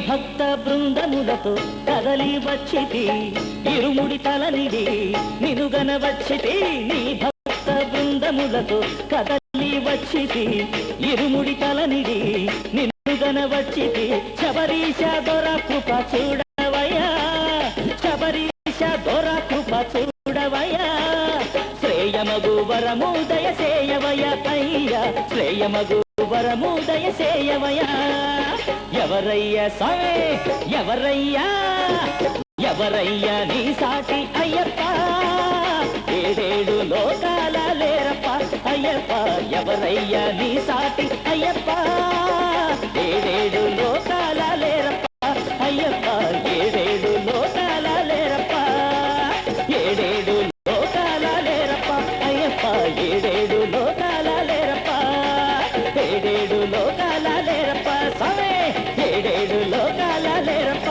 భక్త బృందములతో కదలి వచ్చితి ఇరుముడి తలనిడి నినుగన వచ్చితి నీ భక్త బృందములతో కదలి వచ్చితి ఇరుముడి తలనిడి నినుగన వచ్చితి శబరీశ దొర కృప చూడవయ్యా శబరీశ దొర కృప చూడవయ్యా శ్రేయమగు వరము దయసేయవయ అయ్యా శ్రేయమగు వరము దయసేయవయ ఎవరయ్యా సామే ఎవరయ్యా ఎవరయ్యా నీ సాటి అయ్యప్ప ఏడేడు లోకాల లేరప్ప అయ్యప్ప ఎవరయ్యా నీ సాటి అయ్యప్ప ఏడేడు లోకాల లేరప్ప అయ్యప్ప ఏడేడు లోకాల లేరప్ప ఏడేడు లోకాల లేరప్ప అయ్యప్ప ఏడేడు లోకాల లేరప్ప ఏడేడు లోకాల లేరప్ప సామే ఏడేడు లోకాల లేరప్ప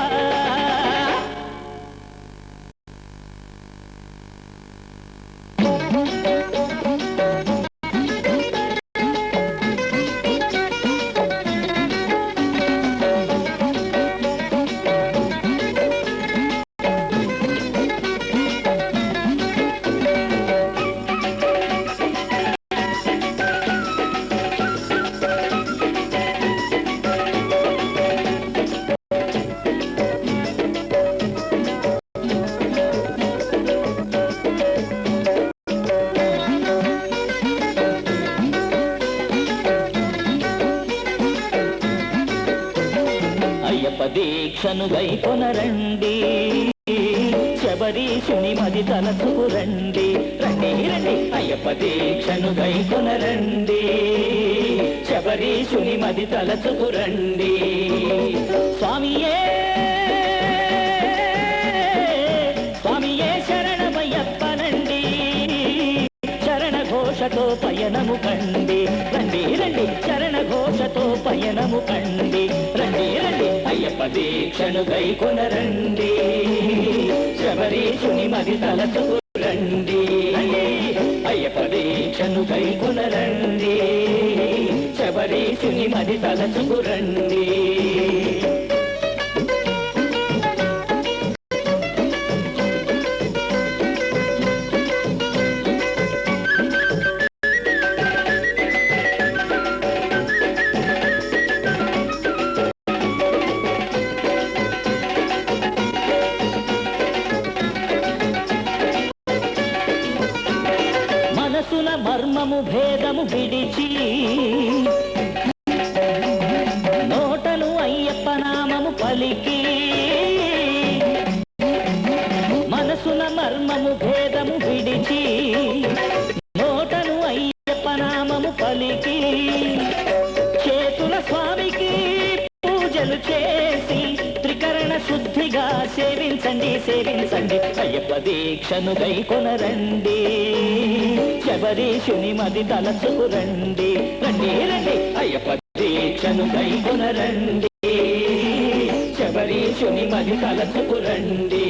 అయ్యప్ప దీక్షను గైకొనరండి శబరీశుని మది తలచుకురండి రండి రండి అయ్యప్ప దీక్షను గైకొనరండి శబరీశుని మది తలచుకురండి స్వామియే స్వామియే శరణమయ్యప్పనండి శరణ ఘోషతో పయనము కండి రండి రండి శరణ ఘోషతో పయనము కండి రండి రండి అయ్యప్ప దీక్షను గైకొనరండి శబరీశుని మది తలచుకురండి అయ్యప్ప దీక్షను గైకొనరండి శబరీశుని మది తలచుకురండి మనసున మర్మము భేదము విడిచి నోటను అయ్యప్ప నామము పలికి మనసున మర్మము భేదము విడిచి నోటను అయ్యప్ప నామము పలికి చేతుల స్వామికి పూజలు చేసి త్రికరణ శుద్ధిగా సేవించండి సేవించండి అయ్యప్ప దీక్షను గైకొనరండి శబరీశుని మది తలచుకురండి రండి రండి అయ్యప్ప దీక్షను గైకొనరండి శబరీశుని మది తలచుకురండి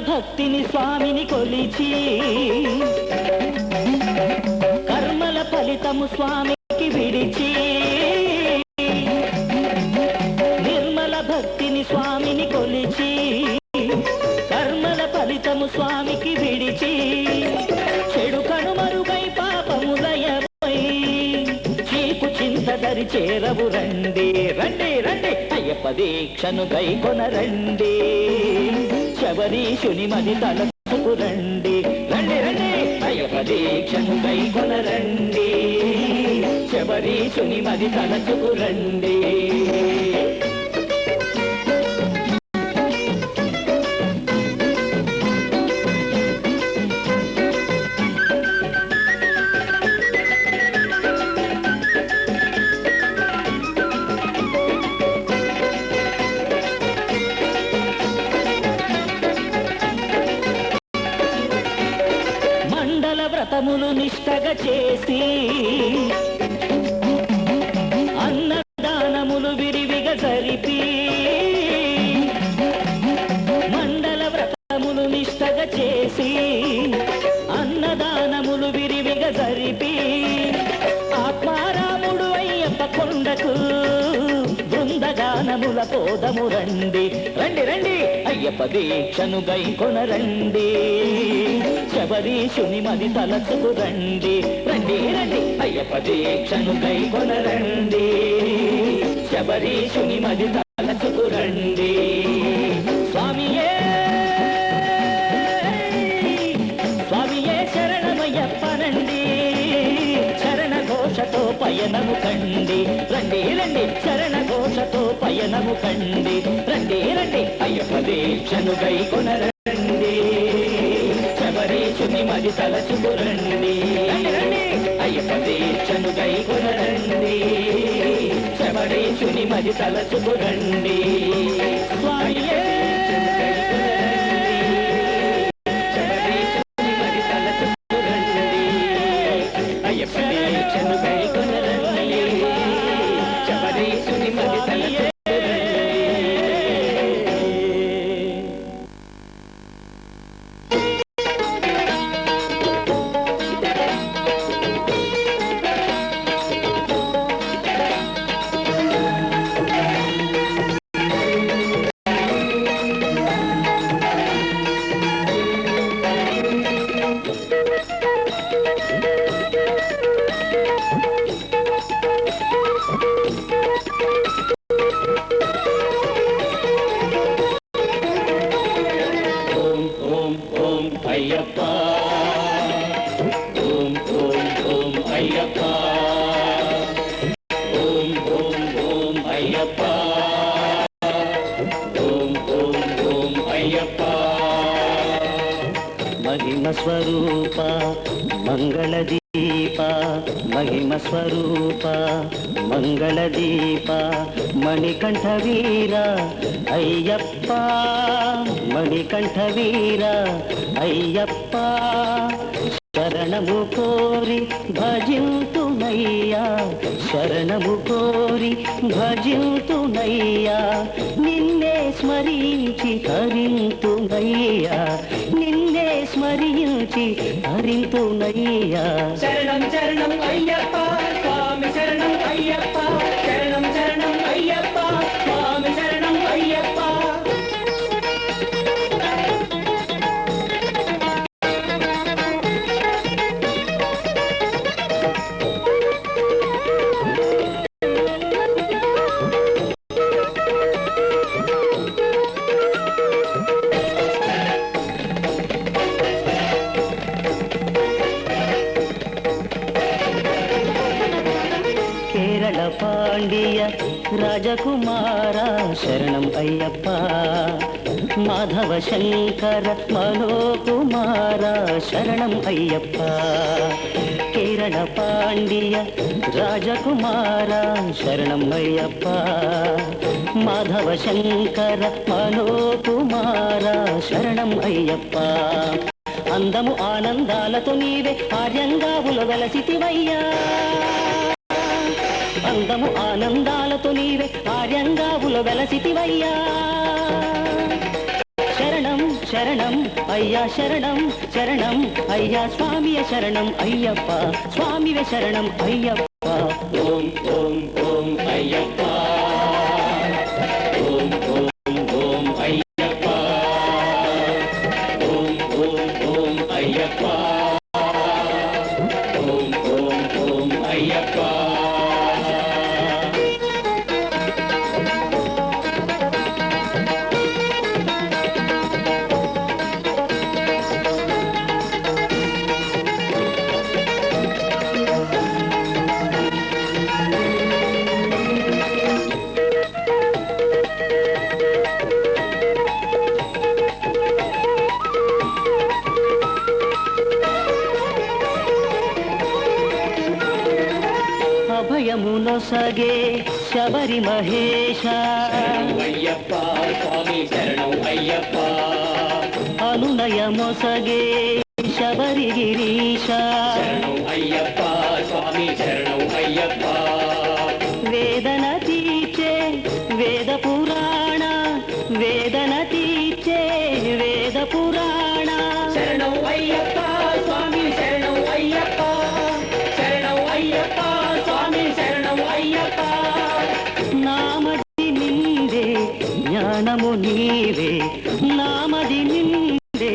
భక్తిని స్వామిని కొలిచి కర్మల ఫలితము స్వామికి విడిచి నిర్మల భక్తిని స్వామిని కొలిచి కర్మల ఫలితము స్వామికి విడిచి చెడు కనుమరుగై పాపములయమై చీకు దరి చేరవు రండి రండి రండి అయ్యప్ప దీక్షను గైకొనరండి శబరీషుని మది తలచుకు రండి రండి రండి అయ్యప్ప దీక్షను గైకొనరండి శబరీషుని మది తలచుకు రండి వ్రతములు నిష్టగా చేసి అన్నదానములు విరివిగా జరిపి మండల వ్రతములు నిష్టగా చేసి అన్నదానములు విరివిగా జరిపి ఆత్మారాముడు అయ్యప్ప కొండకు బృందగానముల పోదము రండి రండి రండి అయ్యప్ప దీక్షను గైకొనరండి శబరీషుని మది తలచుకు రండి రండి రండి అయ్యప్ప దీక్షను గైకొనరండి శబరీషుని మది తలచుకు రండి స్వామియే స్వామియే శరణమయ్యప్పనండి శరణ ఘోషతో పయనము కండి రండి రండి శరణ ఘోషతో పయనము కండి రండి రండి అయ్యప్ప దీక్షను గైకొనరండి శబరీషుని మది తలచుకు రండి రండి అయ్యప్ప దీక్షను గైకొనరండి శబరీషుని మది తలచుకు రండి స్వామియే శబరీషుని మది తలచుకు రండి అయ్యప్ప దీక్షను గైకొనరండి శబరీషుని మది తలచుకు మహిమ స్వరూప మంగళదీప మహిమ స్వరూప మంగళదీప మణికంఠ వీర అయ్యప్ప మణికంఠ వీర అయ్యప్ప శరణము కోరి భజింతునయ్యా శరణము కోరి భజింతునయ్యా నిన్నే స్మరించి హరింతునయ్యా నిన్నే స్మరించి హరింతునయ్యా శరణం శరణం అయ్యప్ప స్వామి శరణం అయ్యప్ప శరణం శరణం అయ్యప్ప స్వామి శరణం అయ్యప్ప పాండ్య రాజకుమార శరణం అయ్యప్ప మాధవ శంకర మనోకుమార శరణం అయ్యప్ప కేరళ పాండ్య రాజకుమార శరణం అయ్యప్ప మాధవ శంకర మనోకుమార శరణం అయ్యప్ప అందము ఆనందాలతో నీవే ఆర్యంగావుల వెలసితివయ్యా అందము ఆనందాలతో నీవే ఆర్యంగావుల వెలసితివయ్యా శరణం శరణం అయ్యా శరణం శరణం అయ్యా స్వామియ శరణం అయ్యప్ప స్వామివే శరణం అయ్యప్ప ఓం ఓం ఓం అయ్యప్ప ఓం ఓం ఓం అయ్యప్ప ఓం ఓం ఓం అయ్యప్ప ఓం ఓం ఓం అయ్యప్ప అభయమునొసగే శబరి మహేశ అయ్యప్ప స్వామి శరణం అయ్యప్ప అనునయమొసగే శబరి గిరీశ శరణం అయ్యప్ప స్వామి శరణం అయ్యప్ప వేదన తీర్చే వేద పురాణ వేదన తీర్చే వేద పురాణ శరణం అయ్యప్ప స్వామి శరణం అయ్యప్ప శరణం అయ్యప్ప స్వామి శరణం అయ్యప్ప నామది నిందే జ్ఞానము నీవే నామది నిందే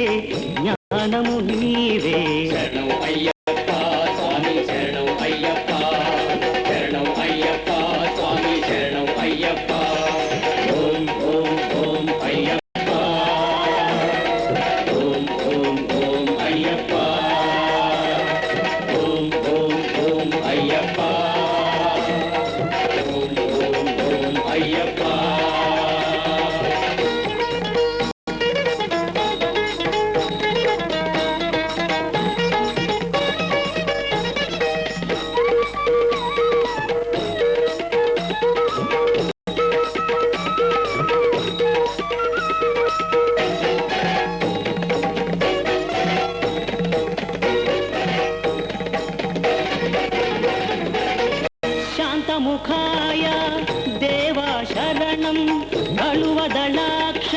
జ్ఞానము నీవే శరణం అయ్యప్ప స్వామి శరణం అయ్యప్ప శరణం అయ్యప్ప స్వామి శరణం అయ్యప్ప ఓం ఓం ఓం అయ్యప్ప ఓం ఓం ఓం అయ్యప్ప ఓం ఓం ఓం అయ్యప్ప ఓం ఓం ఓం అయ్యప్ప శాంతముఖాయ దేవా శరణం కళువదళాక్ష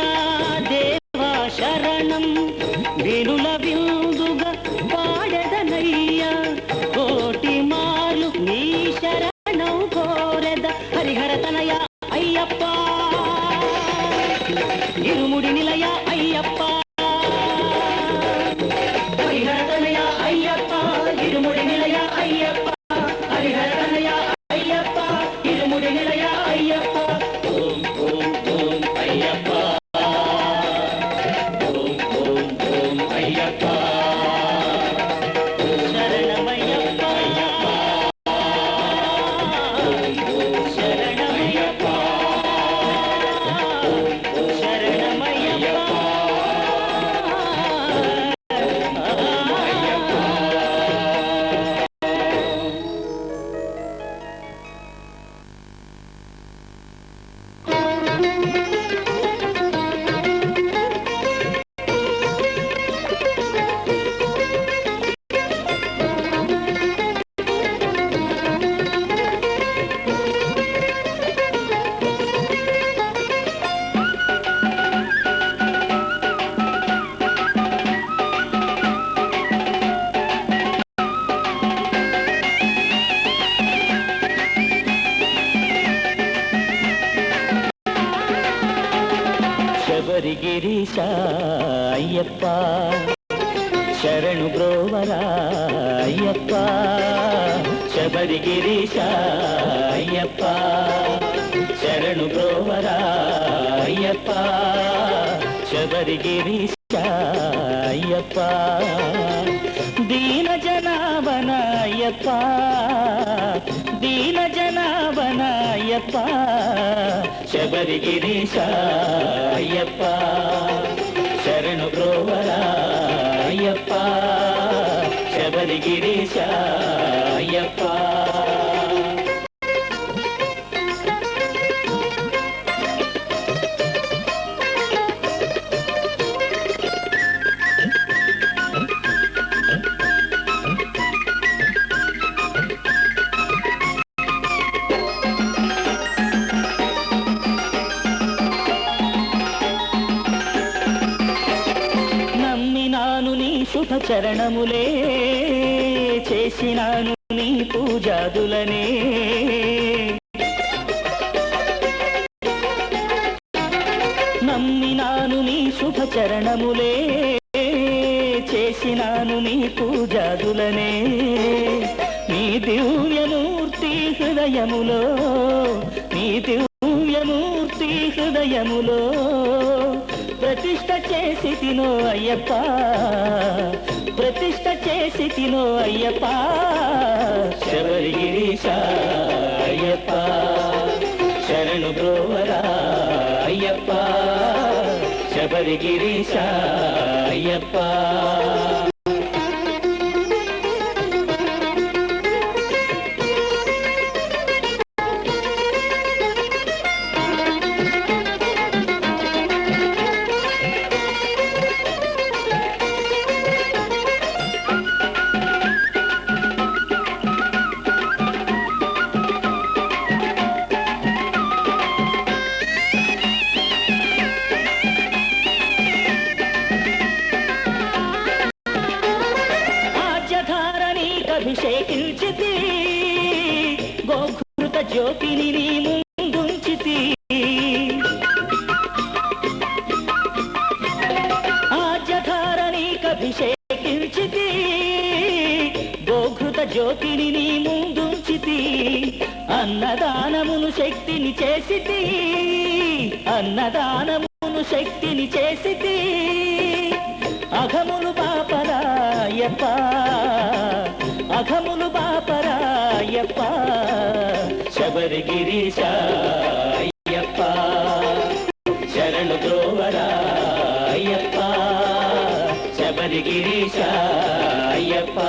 దేవా శరణం వినుల విందుగా పాడెదనయ్య కోటి మార్లు నీ శరణం కోరెద హరిహర తనయ అయ్యప్ప ఇరుముడి నిలయ అయ్యప్ప హరిహర తనయ అయ్యప్ప ఇరుముడి నిలయ అయ్యప్ప హరిహర తనయ అయ్యప్ప ఇరుముడి నిలయ అయ్యప్ప ఓం ఓం ఓం అయ్యప్ప ఓం ఓం ఓం అయ్యప్ప శరణమయ్యప్ప శరణమయ్యప్ప శరణమయ్యప్ప శబరి గిరీశ అయ్యప్ప శరణు బ్రోవరా అయ్యప్ప శబరి గిరీశ అయ్యప్ప శరణు బ్రోవరా అయ్యప్ప శబరి గిరీశ అయ్యప్ప దీన జనావన అయ్యప్ప దీన జనావన అయ్యప్ప శబరి గిరీశ అయ్యప్ప శరణు బ్రోవరా అయ్యప్ప శబరి గిరీశ అయ్యప్ప నమ్మినాను నీ శుభ చరణములే చేసినాను నీ పూజాదులనే నమ్మినాను నీ శుభ చరణములే చేసినాను నీ పూజాదులనే నీ దివ్యమూర్తి హృదయములో నీ దివ్యమూర్తి హృదయములో ప్రతిష్ట చేసి తినో అయ్యప్ప ప్రతిష్ట చేసి తినో అయ్యప్ప శబరి గిరీశ అయ్యప్ప శరణు బ్రోవరా అయ్యప్ప శబరి గిరీశ అయ్యప్ప జ్యోతిని నీ ముందుంచితి ఆజ్యధారణీకభిషేకించితి గోఘృత జ్యోతిని నీ ముందుంచితి అన్నదానమును శక్తిని చేసితి అన్నదానమును శక్తిని చేసితి అఘములు బాపరాయప్ప అఘములు బాపరాయప్ప శబరిగిరీశ అయ్యప్ప శరణు ద్రోవరాయప్ప శబరిగిరీశ అయ్యప్ప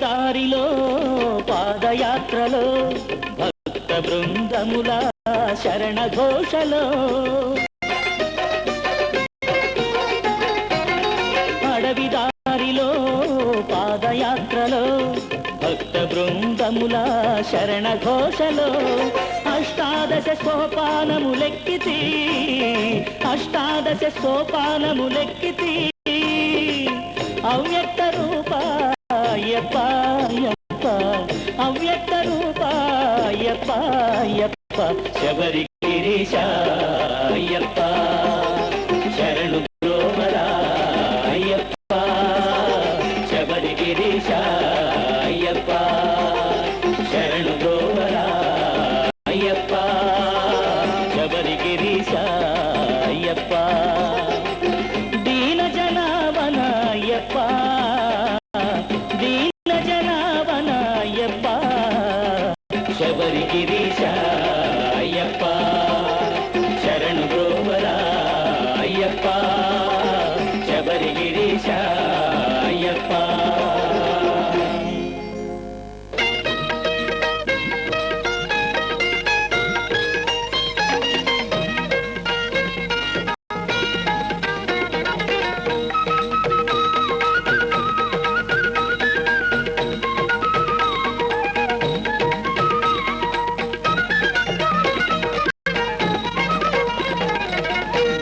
దారిలో పాదయాత్రలో భక్త బృందముల శరణ ఘోషలో అడవి దారిలో పాదయాత్రలో భక్త బృందముల శరణ ఘోషలో అష్టాదశ సోపానములెక్కితి అష్టాదశ సోపానములెక్కితి అవ్యక్త రూప అయ్యప్ప అయ్యప్ప అవ్యక్త రూప అయ్యప్ప అయ్యప్ప శబరిగిరీశ అయ్యప్ప శరణు ద్రోవరా అయ్యప్ప శబరిగిరీశ అయ్యప్ప శరణు ద్రోవరా అయ్యప్ప శబరిగిరీశ అయ్యప్ప దీన జనావన అయ్యప్ప శబరిగిరీశ అయ్యప్ప శరణు బ్రోవరా అయ్యప్ప శబరిగిరీశ అయ్యప్ప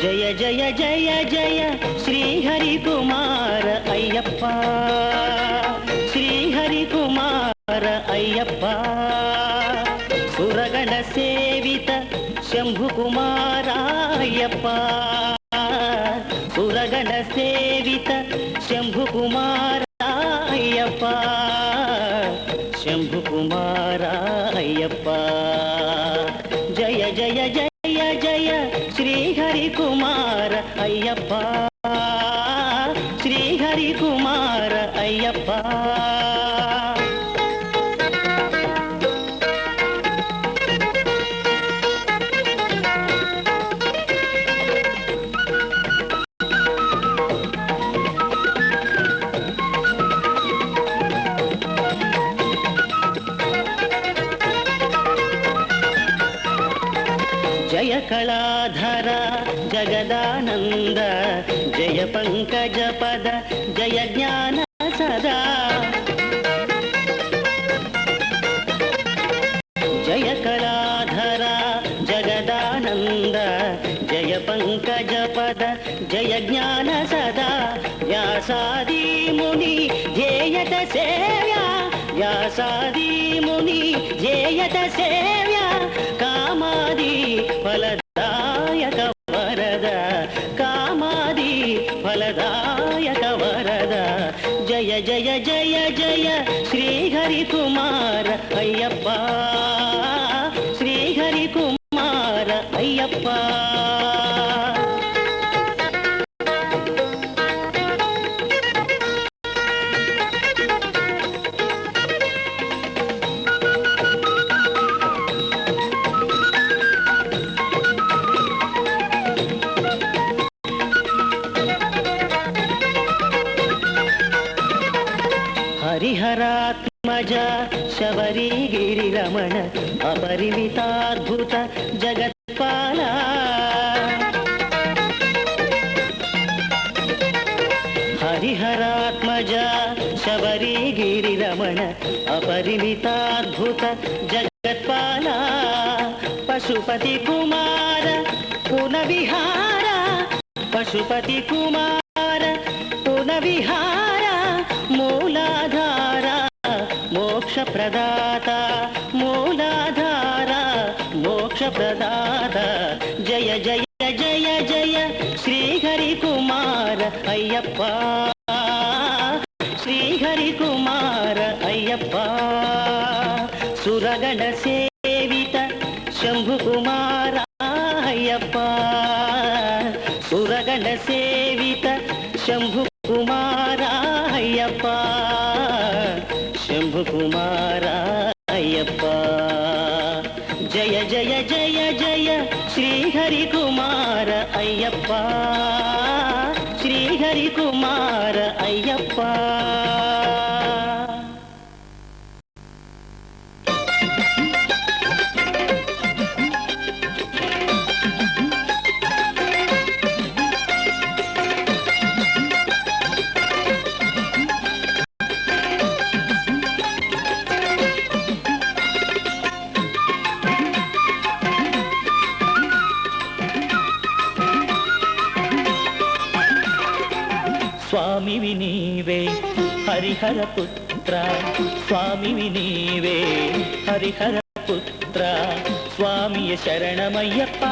జయ జయ జయ జయ శ్రీహరి కుమార అయ్యప్ప శ్రీహరి కుమార అయ్యప్ప సురగణ సేవిత శంభు కుమార అయ్యప్ప సురగణ సేవిత శంభు కుమార అయ్యప్ప శంభు కుమార అయ్యప్ప జయ జయ జయ జయ శ్రీహరి కుమార అయ్యప్ప శ్రీహరి కుమార అయ్యప్ప జయ కళాధర జగదానంద జయ పంకజ పద జయ జ్ఞాన సదా జయ కళాధర జగదానంద జయ పంకజ పద జయ జ్ఞాన సదా వ్యాసాది ముని ధ్యేయత సేవ్య వ్యాసాది ముని ధ్యేయత సేవ్య కామాది ఫలదాయక వరద కామాది ఫలదాయక వరద జయ జయ జయ జయ శ్రీహరి కుమార అయ్యప్ప శ్రీహరి కుమార అయ్యప్ప హరిహరాత్మజ శబరిగిరి రమణ అపరిమితాద్భుత జగత్పాల హరిహరాత్మజ శబరిగిరిరమణ అపరిమితాద్భుత జగత్పాల పశుపతి కుమార పునవిహార పశుపతి కుమార పునవిహార మూలాధార మోక్ష ప్రదాత మూలాధార మోక్ష ప్రదాత జయ జయ జయ జయ శ్రీహరి కుమార అయ్యప్ప శ్రీహరి కుమార అయ్యప్ప సురగణ సేవిత శంభు కుమార అయ్యప్ప సురగణ సేవిత శంభు కుమార అయ్యప్ప శంభు కుమార అయ్యప్ప జయ జయ జయ జయ శ్రీహరి కుమార అయ్యప్ప శ్రీహరి కుమార అయ్యప్ప స్వామివి నీవే హరిహర పుత్ర స్వామివి నీవే హరిహర పుత్ర స్వామియ శరణమయ్యప్ప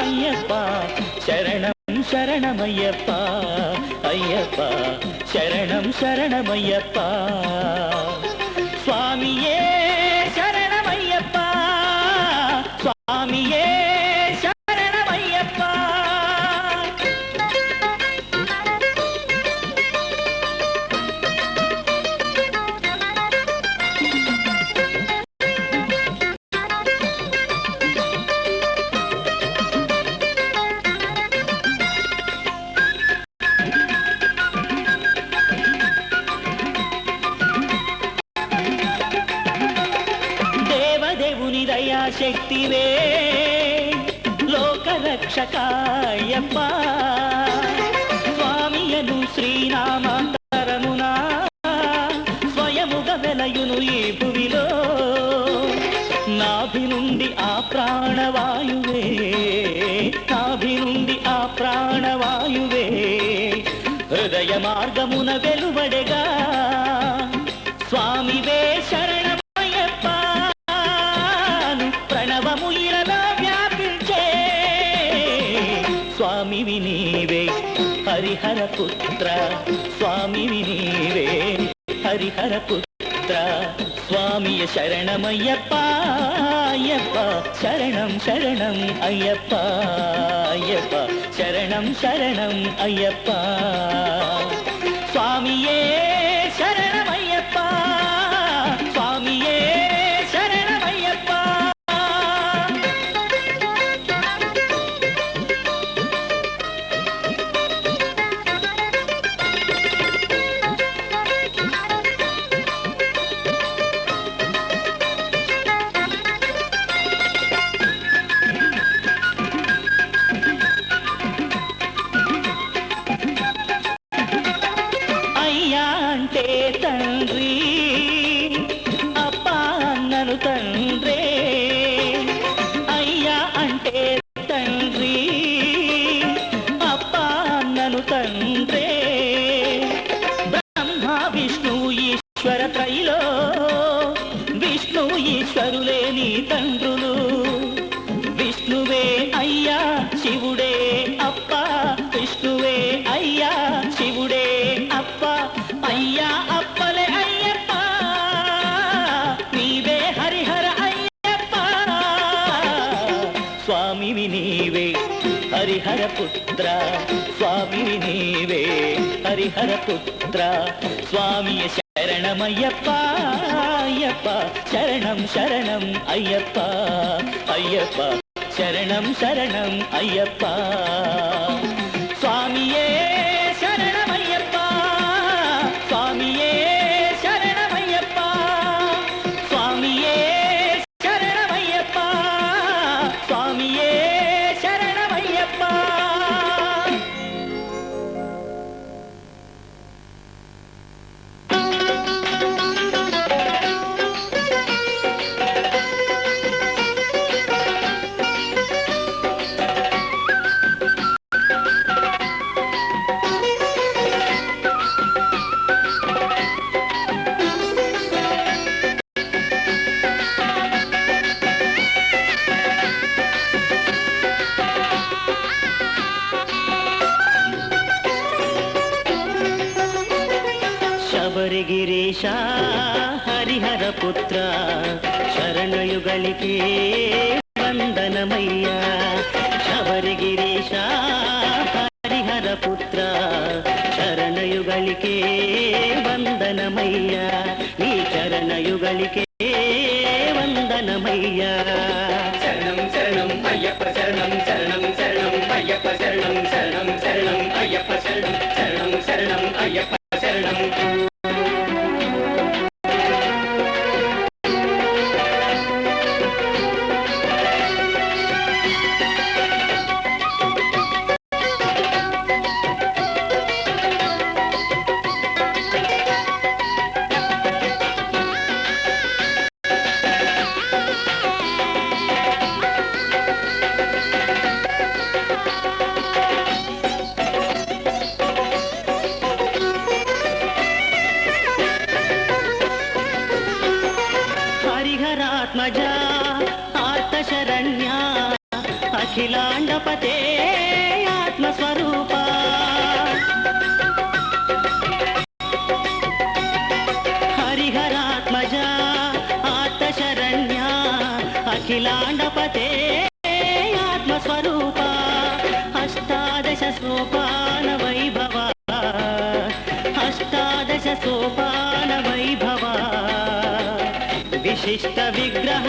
అయ్యప్ప శరణం శరణమయ్యప్ప అయ్యప్ప శరణం శరణమయ్యప్ప స్వామియే శరణమయ్యప్ప స్వామియే శక్తివే లోకరక్షకాయప్ప స్వామియను శ్రీనామాంతరమునా స్వయముగ వెలయును ఈ భువిలో నాభి నుండి ఆ ప్రాణవాయువే నాభి నుండి ఆ ప్రాణవాయువే హృదయ మార్గమున వెలువడెగా స్వామివే శరణ స్వామివి నీవే హరిహర పుత్ర స్వామివి నీవే హరిహర పుత్ర స్వామియ శరణమయ్యప్ప అయ్యప్ప శరణం శరణం అయ్యప్ప అయ్యప్ప శరణం శరణం అయ్యప్ప స్వామియే శరణమయ్యప్ప స్వామియే శరణమయ్యప్ప తండ్రి అప్ప అన్నను తండ్రే అయ్యా అంటే తండ్రి అప్ప అన్నను తండ్రే బ్రహ్మ విష్ణు ఈశ్వర త్రైలో విష్ణు ఈశ్వరులే నీ తండ్రులు విష్ణువే అయ్యా శివుడే అప్ప విష్ణువే అయ్యా శివుడే అప్ప అయ్యా అప్పలే అయ్యప్ప నీవే హరిహర అయ్యప్ప స్వామివి నీవే హరిహర పుత్ర స్వామివి నీవే హరిహర పుత్ర స్వామియ శరణమయ్యప్ప అయ్యప్ప శరణం శరణం అయ్యప్ప అయ్యప్ప శరణం శరణం అయ్యప్ప స్వామియే శరణమయ్యప్ప స్వామియే శరణమయ్యప్ప స్వామియే శరణమయ్యప్ప స్వామియే శరణమయ్యప్ప శబరిగిరీశ హరిహర పుత్ర శరణయుగలికే వందనమయ్యా. శబరిగిరీశ హరిహర పుత్ర శరణయుగలికే వందనమయ్యా. నీ చరణయుగలికే వందనమయ్యా. శరణం శరణం అయ్యప్ప శరణం శరణం శరణం అయ్యప్ప శరణం శరణం శరణం అయ్యప్ప శరణం శరణం శరణం అయ్యప్ప శరణం. హరిహరాత్మజా ఆర్తశరణ్యా అఖిలాండపతే ఆత్మస్వరూపా. హరిహరాత్మజా ఆర్తశరణ్యా అఖిలాండపతే ఆత్మస్వరూపా. అష్టాదశ సోపాన వైభవ అష్టాదశ సోపాన వైభవ విశిష్ట విగ్రహ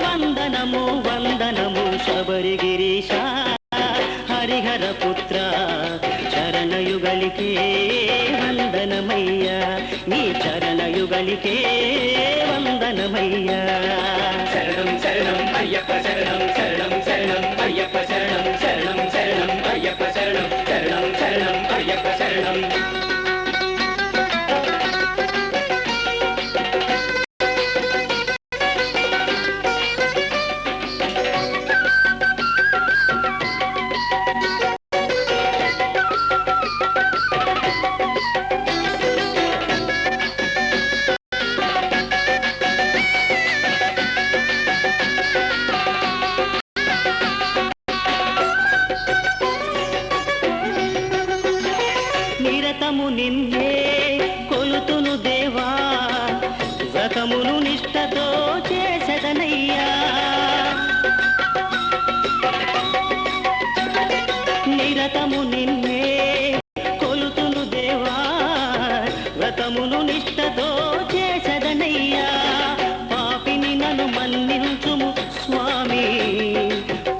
వందనము వందనము. శబరిగిరీశ హరిహర పుత్ర చరణయుగలికే వందనమయ్యా. నీ చరణయుగలికే వందనమయ్యా. శరణం శరణం అయ్యప్ప శరణం శరణం శరణం అయ్యప్ప శరణం శరణం శరణం అయ్యప్ప శరణం శరణం శరణం అయ్యప్ప శరణం. నిరతము నిన్నే కొలుతును దేవా, వ్రతమును నిష్టతో చేసెదనయ్యా. నిరతము నిన్నే కొలుతును దేవా, వ్రతమును నిష్టతో చేసెదనయ్యా. పాపిని నన్ను మన్నించుము స్వామి,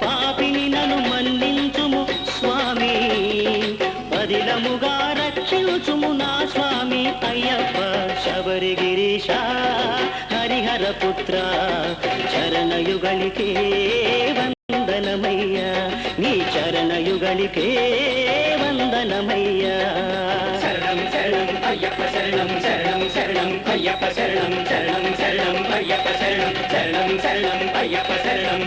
పాపిని నన్ను మన్నించుము స్వామి. పదిలముగా రక్షించుము నా స్వామి అయ్యప్ప. శబరిగిరీశ హరిహర పుత్ర చరణయుగలికే వందనమయ్యా. నీ చరణయుగలికే వందనమయ్యా. శరణం శరణం అయ్యప్ప శరణం శరణం శరణం అయ్యప్ప శరణం శరణం శరణం అయ్యప్ప శరణం శరణం శరణం అయ్యప్ప శరణం.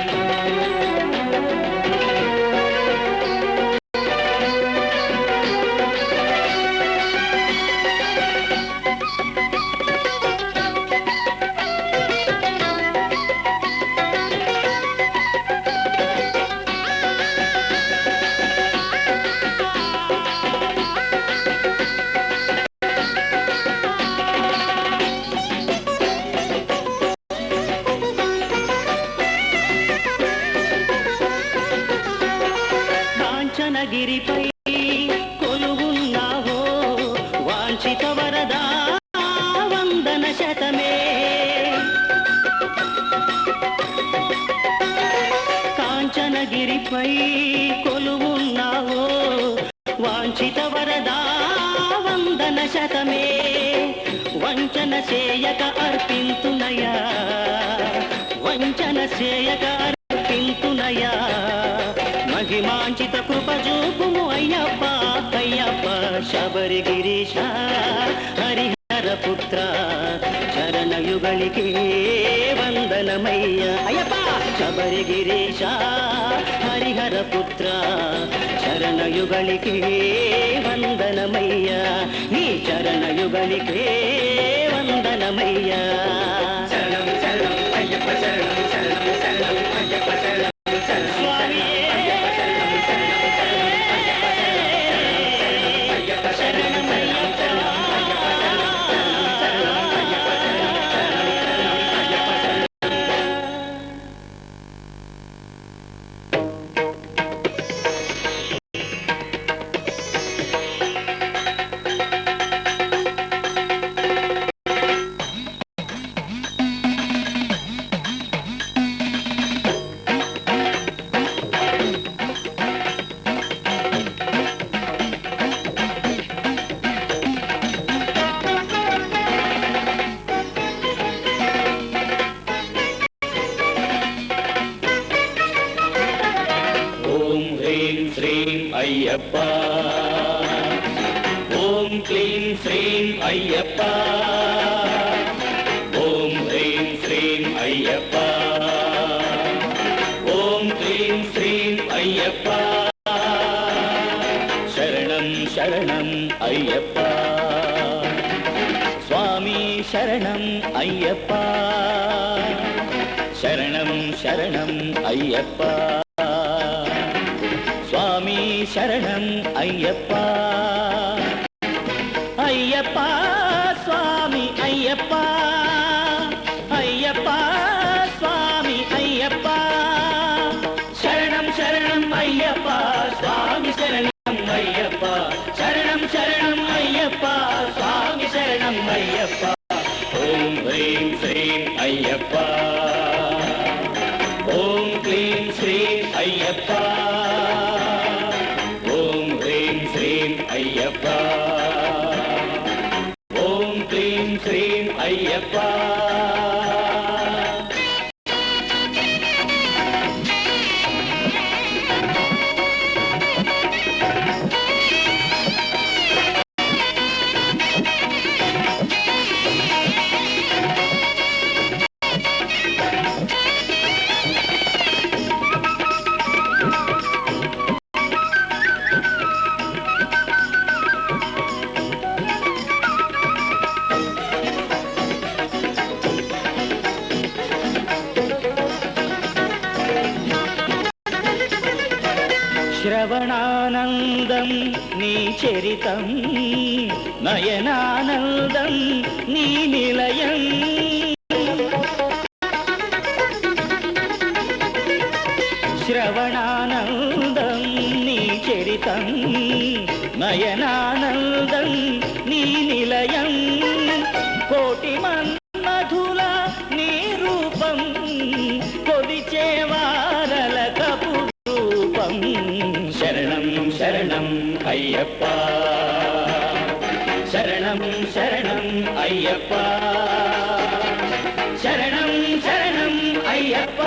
కాంచనగిరిపై కొలువున్నావో వాంఛిత వరదా వందన శతమే. కాంచనగిరిపై కొలువున్నావో వాంఛిత వరదా వందన శతమే. వంచన చేయక అర్పింతునయా, వంచన చేయక అర్పింతునయా. మహిమాంచిత కృప చూపుము అయ్యప్ప అయ్యప్ప. శబరిగిరీశ హరిహర పుత్ర చరణయుగలికే వందనమయ్యా అయ్యప్ప. శబరిగిరీశ హరిహర పుత్ర చరణయుగలికే వందనమయ్యా. నీ చరణయుగలికే వందనమయ్యా. శరణం శరణం అయ్యప్ప శరణం శరణం శరణం అయ్యప్ప శరణం స్వామియే అయ్యప్ప శరణం శరణం శరణం అయ్యప్ప శరణం అయ్యప్ప ఓం క్లీం శ్రీం అయ్యప్ప ఓం హ్రీం శ్రీం అయ్యప్ప ఓం క్లీం శ్రీం అయ్యప్ప శరణం శరణం అయ్యప్ప స్వామి శరణం అయ్యప్ప శరణం శరణం అయ్యప్ప స్వామి శరణం అయ్యప్ప అయ్యప్ప స్వామి అయ్యప్ప అయ్యప్ప స్వామి అయ్యప్ప శరణం శరణం అయ్యప్ప స్వామి శరణం అయ్యప్ప శరణం శరణం అయ్యప్ప స్వామి శరణం అయ్యప్ప ఓం హ్రీం శ్రీం అయ్యప్ప ఓం క్లీం శ్రీం అయ్యప్ప ఓం హ్రీం శ్రీం అయ్యప్ప ఓం క్లీం శ్రీం అయ్యప్ప శ్రవణానందం నీ చరితం నయనానందం నీ నిలయం శ్రవణానందం నీ చరితం నయనానందం నీ నిలయం కోటి మన్మధుల నీ రూపం కొలిచేవారల కపు రూపం శరణం శరణం అయ్యప్ప శరణం శరణం అయ్యప్ప శరణం శరణం అయ్యప్ప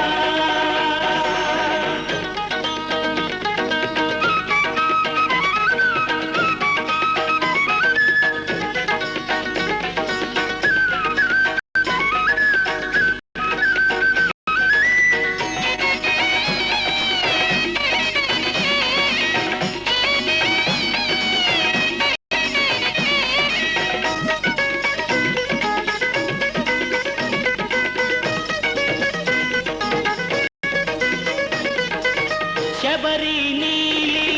శబరి నీలి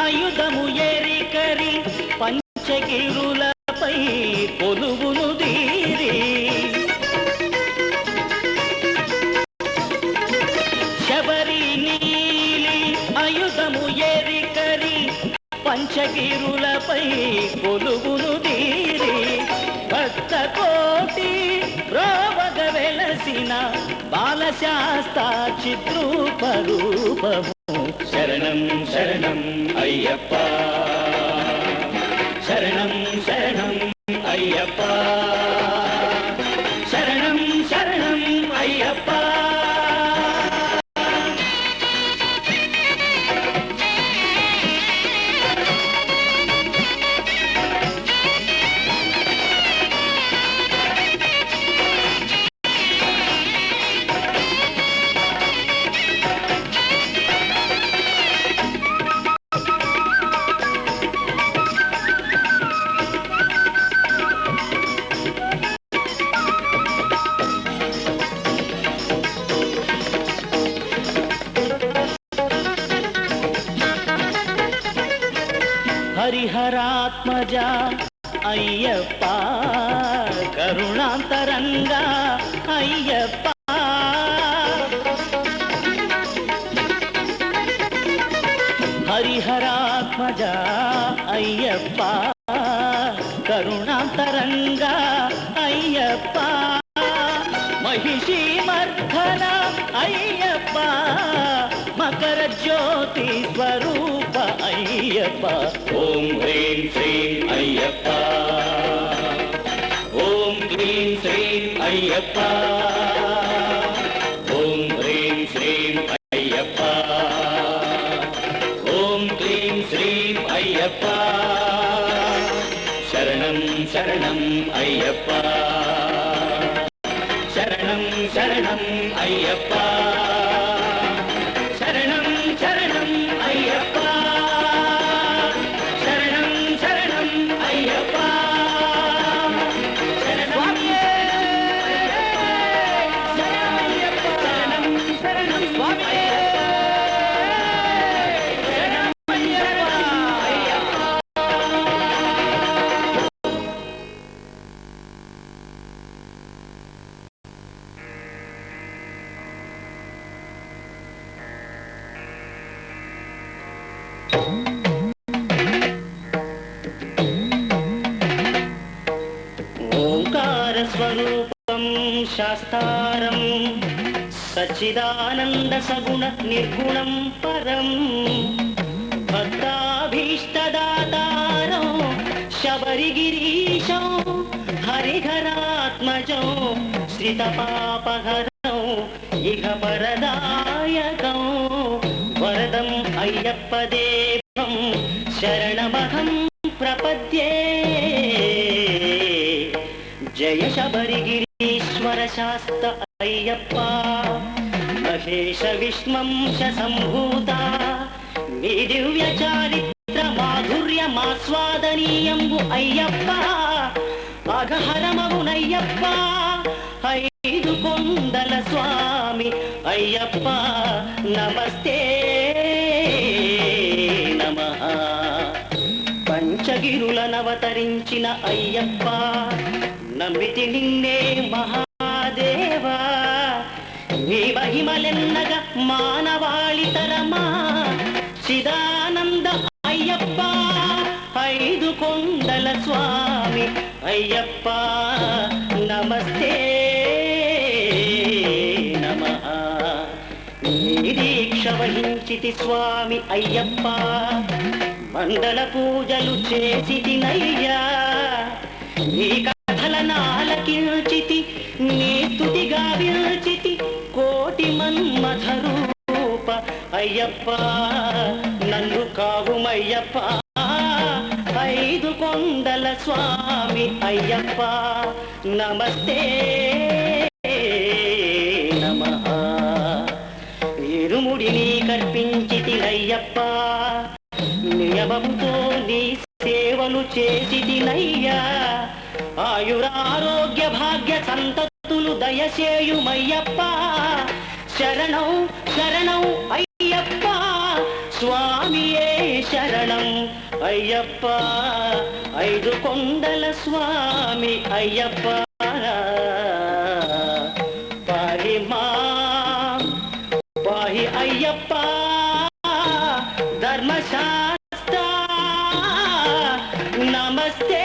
ఆయుధము ఎరికరి పంచగిరులపై కొలువును దీరి శబరి నీలి ఆయుధము ఎరికరి పంచగిరులపై కొలువును దీరి భక్త కోటి రోవగ వెలసిన బాలశాస్తా చిత్రూప రూపము శరణం శరణం అయ్యప్ప శరణం శరణం అయ్యప్ప శరణం శరణం అయ్యప్ప హరిహరాత్మజ అయ్యప్ప కరుణాంతరంగా అయ్యప్ప హరిహరాత్మజ అయ్యప్ప కరుణాంతరంగా అయ్యప్ప మహిషి మర్ధన అయ్యప్ప మకర జ్యోతి స్వరూప అయ్యప్ప ఓం హ్రీం శ్రీం అయ్యప్ప ఓం క్లీం శ్రీం అయ్యప్ప ఓం హ్రీం శ్రీం అయ్యప్ప ఓం క్లీం శ్రీం అయ్యప్ప శరణం శరణం అయ్యప్ప శరణం శరణం అయ్యప్ప శరణం శరణం అయ్యప్ప శరణం శరణం అయ్యప్ప ఓంకార స్వరూపం శాస్తారం సచ్చిదానంద సగుణ నిర్గుణం పరం భక్తాభీష్టదాతారం శబరిగిరీశం హరిహరాత్మజం శ్రితపాపహరం ఇహ పరదాయకం వరదం అయ్యప్పదేవం శరణమహం ప్రపద్యే జయ శబరిగిరీశ్వర శాస్త అయ్యప్ప మహేశ విష్మంశ సంభూత నీ దివ్య చారిత్ర మాధుర్యమాస్వాదనీయంబు అయ్యప్ప అఘహరమగునయ్యప్ప ఐదు కొండల స్వామి అయ్యప్ప నమస్తే నమః పంచగిరులనవతరించిన అయ్యప్ప నమ్మితి నిన్నే మహాదేవా నీ మహిమలెన్నగ మానవాళితరమా చిదానంద అయ్యప్ప ఐదు కొండల స్వామి అయ్యప్ప నమస్తే నమః నీ దీక్ష వహించితి స్వామి అయ్యప్ప మండల పూజలు చేసితినయ్యా నీ కథలనాలకించితి నీ స్తుతిగా విల్చితి కోటి మన్మథరూప అయ్యప్ప నన్ను కావుమయ్యప్ప ఐదు కొండల స్వామి అయ్యప్ప నమస్తే నమః ఇరుముడిని కర్పించితినయ్యప్ప నియమంతో నీ సేవలు చేసితినయ్యా ఆయురారోగ్య భాగ్య సంతతులు దయచేయుమయ్యప్ప శరణం శరణం అయ్యప్ప స్వామియే శరణం అయ్యప్ప ఐదు కొండల స్వామి అయ్యప్ప పాహి మా పాహి అయ్యప్ప ధర్మశాస్త్ర నమస్తే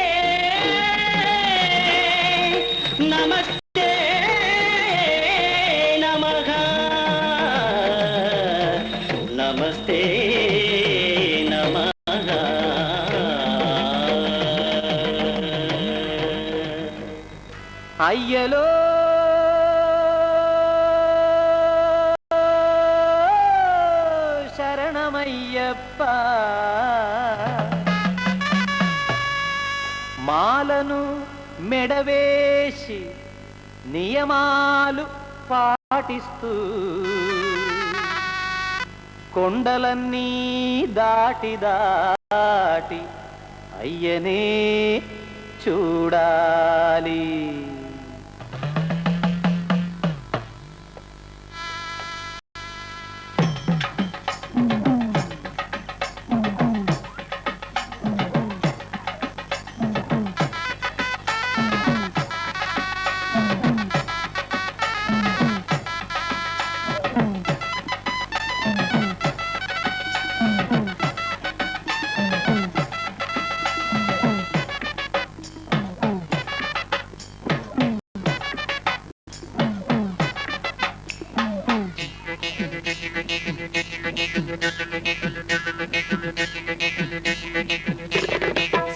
నమస్తే నమః నమస్తే నమః అయ్యలో శరణమయ్యప్ప మాలను మెడవేసి నియమాలు పాటిస్తూ కొండలన్నీ దాటి దాటి అయ్యనే చూడాలి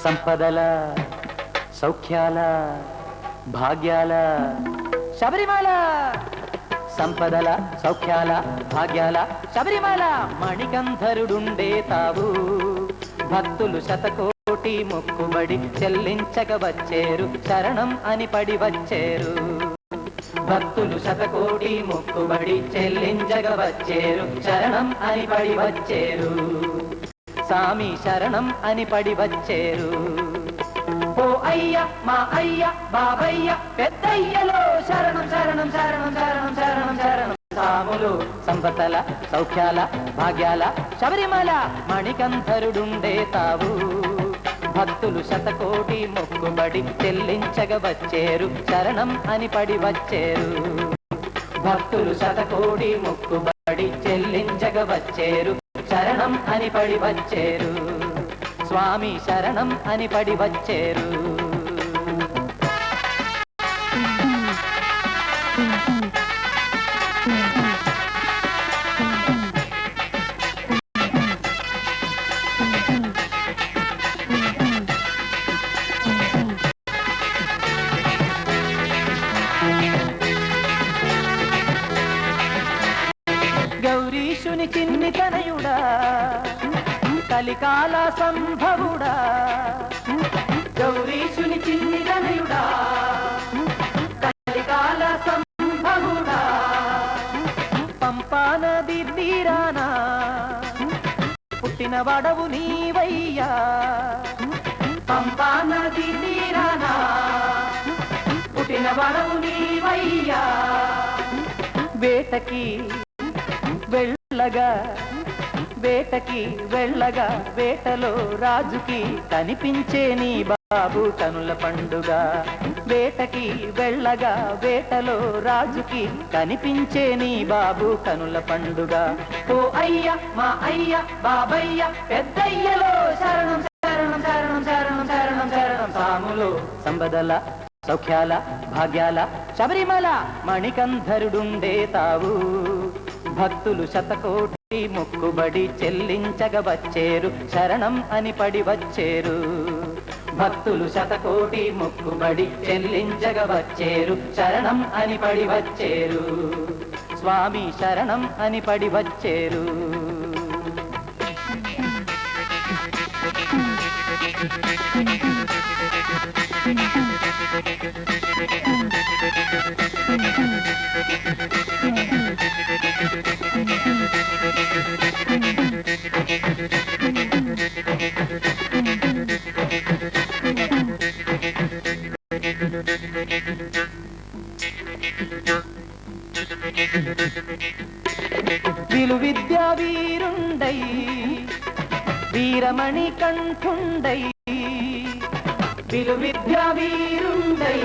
సంపదల సౌఖ్యాల భాగ్యాల శబరిమల సంపదల సౌఖ్యాల భాగ్యాల శబరిమల మణికంధరుడుండే తావు భక్తులు శతకోటి మొక్కుబడి చెల్లించగ వచ్చేరు శరణం అని పడి వచ్చేరు భక్తులు శతకోటి మొక్కుబడి చెల్లించగ వచ్చేరు శరణం అని పడి వచ్చేరు సామి శరణం అని పడి వచ్చేరు ఓ అయ్య మా అయ్య బాబయ్య పెద్దయ్యలో శరణం శరణం శరణం శరణం శరణం శరణం సాములు సంపదల సౌఖ్యాల భాగ్యాల శబరిమల మణికంఠరుడుండే తావు భక్తులు శతకోటి మొక్కుబడి చెల్లించగ వచ్చేరు శరణం అని పడి వచ్చేరు భక్తులు శతకోటి మొక్కుబడి చెల్లించగ వచ్చేరు శరణం అని పడి వచ్చేరు స్వామి శరణం అని పడి వచ్చేరు గౌరీశుని చిన్ని తనయుడా కలికాల సంభవుడా గౌరీశుని చిన్ని తనయుడా కలికాల సంభవుడా పంపా నది తీరానా పుట్టిన వడవు నీవయ్యా పంపా నది తీరానా పుట్టిన వడవు నీవయ్యా వేటకి వేటలో రాజుకి కనిపించే నీ బాబు కనుల పండుగ వేటకి వేటలో రాజుకి కనిపించే నీ బాబు కనుల పండుగ ఓ అయ్య మా అయ్య బాబయ్య పెద్దయ్యలో శరణం శరణం శరణం శరణం శరణం శరణం సాములు సంపదల సౌఖ్యాల భాగ్యాల శబరిమల మణికంఠరుడుండే తావు భక్తులు శతకోటి మొక్కుబడి చెల్లించగ వచ్చేరు శరణం అని పడి వచ్చేరు భక్తులు శతకోటి మొక్కుబడి చెల్లించగ వచ్చేరు శరణం అని పడి వచ్చేరు స్వామి శరణం అని పడి వచ్చేరు విలువిద్యా వీరుండై వీరమణి కంఠుండై విలువిద్యా వీరుండై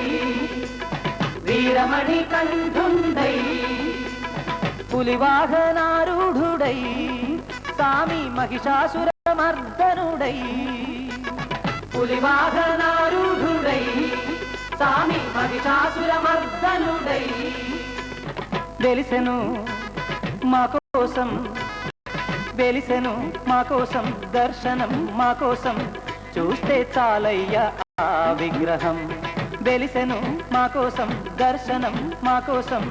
వీరమణి కంఠుండై పులివాహనారూఢుడై సామి మహిషాసురమర్దనుడై పులివాహనారూఢుడై సామి మహిషాసురమర్దనుడై వెలిసెను మా కోసం వెలిసెను మా కోసం దర్శనం మా కోసం చూస్తే చాలయ్య ఆ విగ్రహం వెలిసెను మా కోసం దర్శనం మా కోసం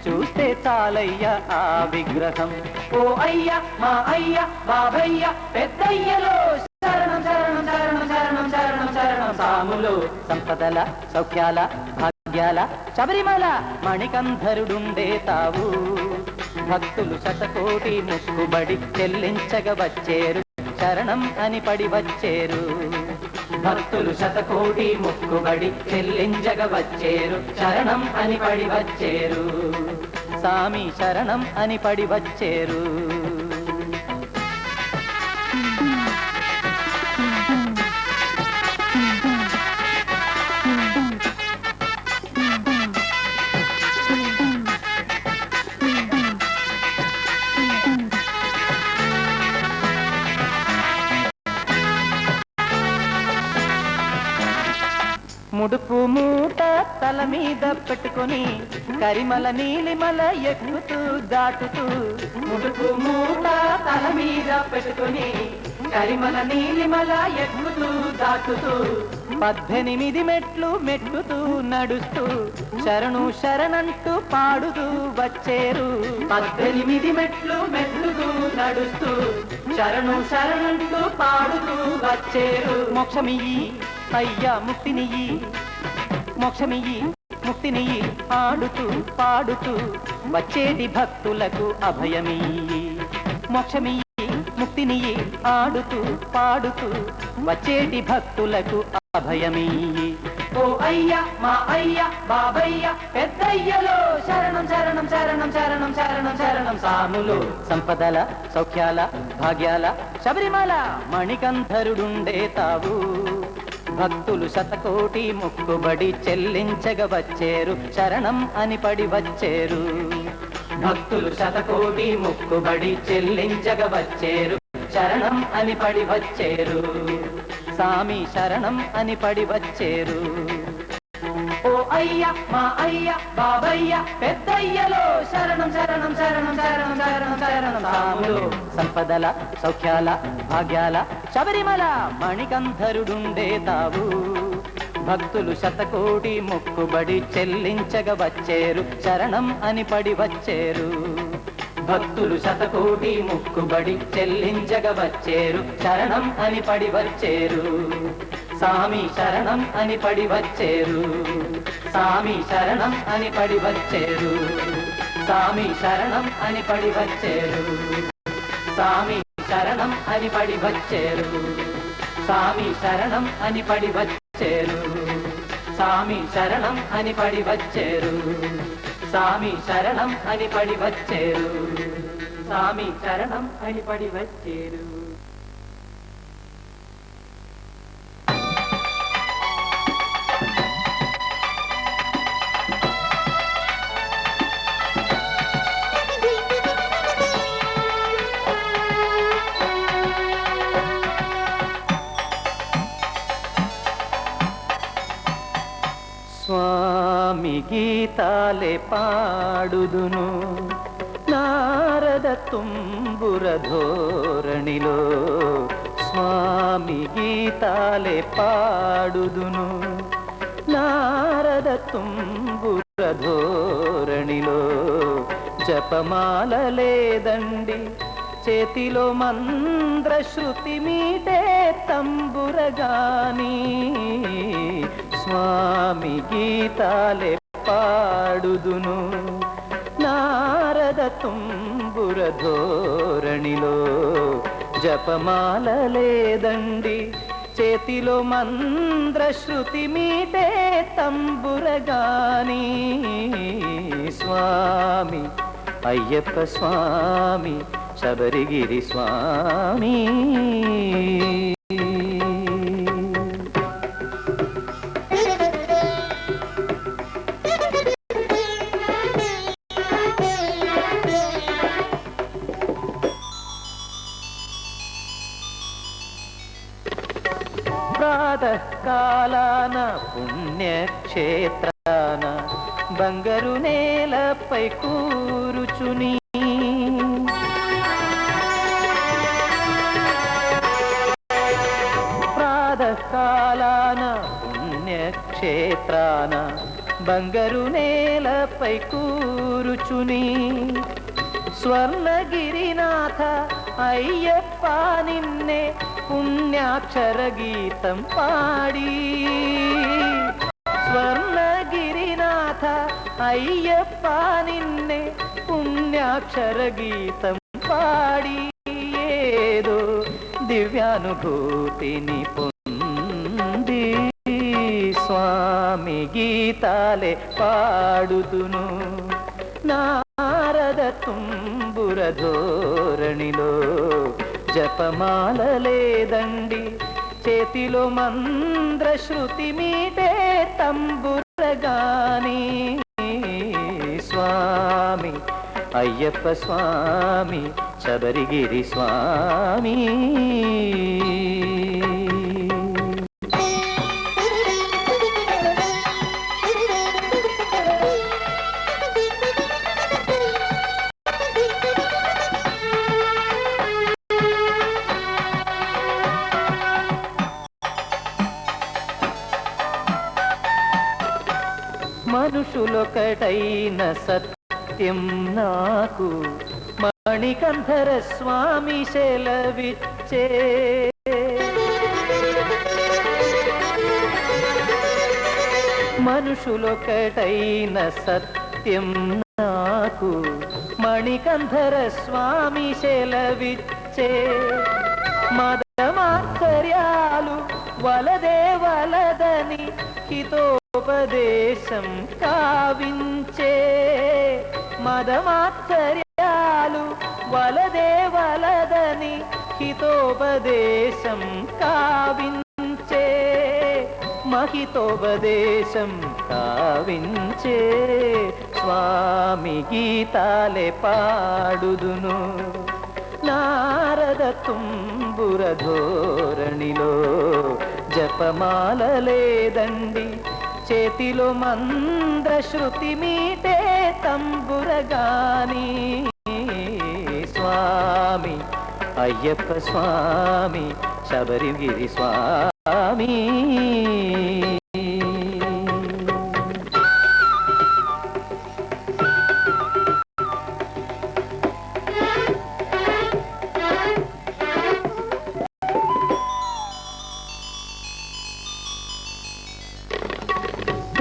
చూస్తే చాలయ్య ఆ విగ్రహం ఓ అయ్య మా అయ్య బాబయ్య పెద్దయ్యలో శరణం శరణం శరణం శరణం శరణం శరణం సాములు సంపదల సౌఖ్యాల భాగ్యాల శబరిమల మణికంఠరుడుండే తావు భక్తులు శతకోటి మొక్కుబడి చెల్లించగ వచ్చేరు శరణం అని పడి వచ్చేరు భక్తులు శతకోటి మొక్కుబడి చెల్లించగ వచ్చేరు శరణం అని పడి వచ్చేరు సామి శరణం అని పడి వచ్చేరు ముడుపు మూట తల మీద పెట్టుకొని కరిమల నీలిమల ఎక్కుతూ దాటుతూ ముడుపు మూట తల మీద పెట్టుకొని కరిమల నీలిమల ఎక్కుతూ దాటుతూ 18 మెట్లు మెట్టుతూ నడుస్తూ శరణు శరణంటూ పాడుతూ వచ్చేరు 18 మెట్లు మెట్టుతూ నడుస్తూ శరణు శరణంటూ పాడుతూ వచ్చేరు మోక్షమియ్యి అయ్యా ముక్తినియ్యి మోక్షమియ్యి ముక్తినియ్యి ఆడుతూ పాడుతూ వచ్చేటి భక్తులకు అభయమియ్యి మోక్షమియ్యి ముక్తినియ్యి ఆడుతూ పాడుతూ వచ్చేటి భక్తులకు అభయమియ్యి ఓ అయ్య మా అయ్య బాబయ్య పెద్దయ్యలో శరణం శరణం శరణం శరణం శరణం శరణం సాములు సంపదల సౌఖ్యాల భాగ్యాల శబరిమల మణికంఠరుడుండే తావు భక్తులు శతకోటి మొక్కుబడి చెల్లించగ వచ్చేరు శరణం అని పడి వచ్చేరు భక్తులు శతకోటి మొక్కుబడి చెల్లించగ వచ్చేరు శరణం అని పడి వచ్చేరు సామి శరణం అని పడి వచ్చేరు ఓ అయ్య మా అయ్య బాబయ్య పెద్దయ్యలో శరణం శరణం శరణం శరణం శరణం శరణం సాములు సంపదల సౌఖ్యాల భాగ్యాల శబరిమల మణికంఠరుడుండే తావు భక్తులు శతకోటి మొక్కుబడి చెల్లించగ వచ్చేరు శరణం అని పడి వచ్చేరు భక్తులు శతకోటి మొక్కుబడి చెల్లించగ వచ్చేరు శరణం అని పడి వచ్చేరు సామి శరణం అని పడి వచ్చేరు సామి శరణం అని పడి వచ్చేరు సామి శరణం అని పడి వచ్చేరు సామి శరణం అని పడి వచ్చేరు సామి శరణం అని పడి వచ్చేరు సామి శరణం అని పడి వచ్చేరు సామి శరణం అని పడి వచ్చేరు సామి శరణం అని పడి వచ్చేరు స్వామి గీతాలే పాడుదును నారద తుంబుర ధోరణిలో స్వామి గీతాలే పాడుదును నారద తుంబుర ధోరణిలో జపమాల లేదండి చేతిలో మంద్ర శృతి మీటే తంబురగాని స్వామి గీతాలే పాడుదును నారద తుంబుర ధోరణిలో జపమాల లేదండి చేతిలో మంద్ర శృతి మీటే తంబురగాని స్వామి అయ్యప్ప స్వామి శబరిగిరి స్వామి ప్రాతకాలాన పుణ్యక్షేత్రాన బంగారు నేలపై కూరుచుని ప్రాతకాలాన పుణ్యక్షేత్రాన బంగారు నేలపై కూరుచుని స్వర్ణగిరినాథ అయ్యప్ప నిన్నే పుణ్యాక్షర గీతం పాడి స్వర్ణగిరినాథ అయ్యప్ప నిన్నే పుణ్యాక్షర గీతం పాడి ఏదో దివ్యానుభూతిని పొంది స్వామి గీతాలే పాడుదును నారద తుంబుర ధోరణిలో జపమాల లేదండి చేతిలో మంద్ర శృతి మీటే తంబురగాని స్వామి అయ్యప్ప స్వామి శబరిగిరి స్వామి మనుషులొకటైన సత్యం నాకు మణికంఠర స్వామి సెలవిచ్చే. మనుషులొకటైన సత్యం నాకు మణికంఠర స్వామి సెలవిచ్చే. మదమాత్సర్యాలు వలదే వలదని హితోపదేశం కావించే. మదమాత్సర్యాలు వలదే వలదని హితోపదేశం కావించే. మహితోపదేశం కావించే. స్వామి గీతాలే పాడుదును నారద తుంబుర ధోరణిలో. జపమాల లేదండి చేతిలో మంద్ర శృతి మీటే తంబురగాని. స్వామి అయ్యప్ప స్వామి శబరిగిరి స్వామి.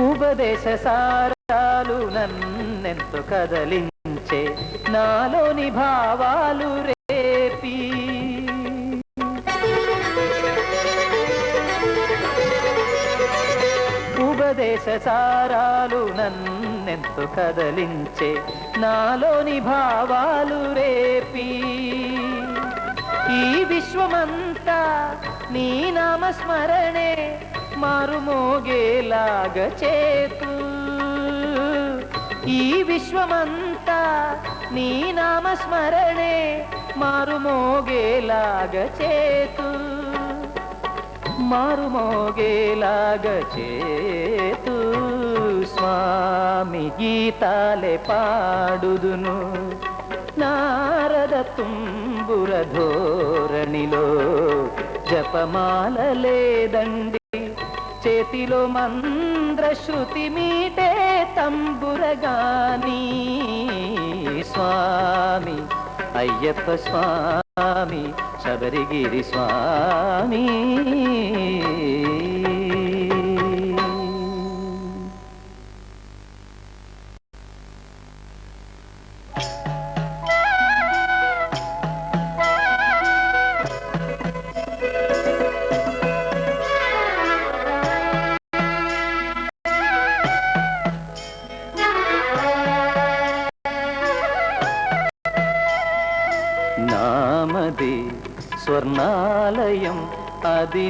ఉపదేశ సారాలు నన్నెంతో కదలించే. నాలోని భావాలు రేపి ఉపదేశ సారాలు నన్నెంతో కదలించే. నాలోని భావాలు రేపి ఈ విశ్వమంతా నీ నామస్మరణే మారుమోగేలాగ చేతు. ఈ విశ్వమంతా నీ నామస్మరణే మారుమోగేలాగ చేతు. మారుమోగేలాగ చేతు. స్వామి గీతాలే పాడుదును నారద తుంబుర ధోరణిలో. జపమాల లేదండి చేతిలో మంద్ర శృతి మీటే తంబురగాని. స్వామి అయ్యప్ప స్వామి శబరిగిరి స్వామి. నామది స్వర్ణాలయం అది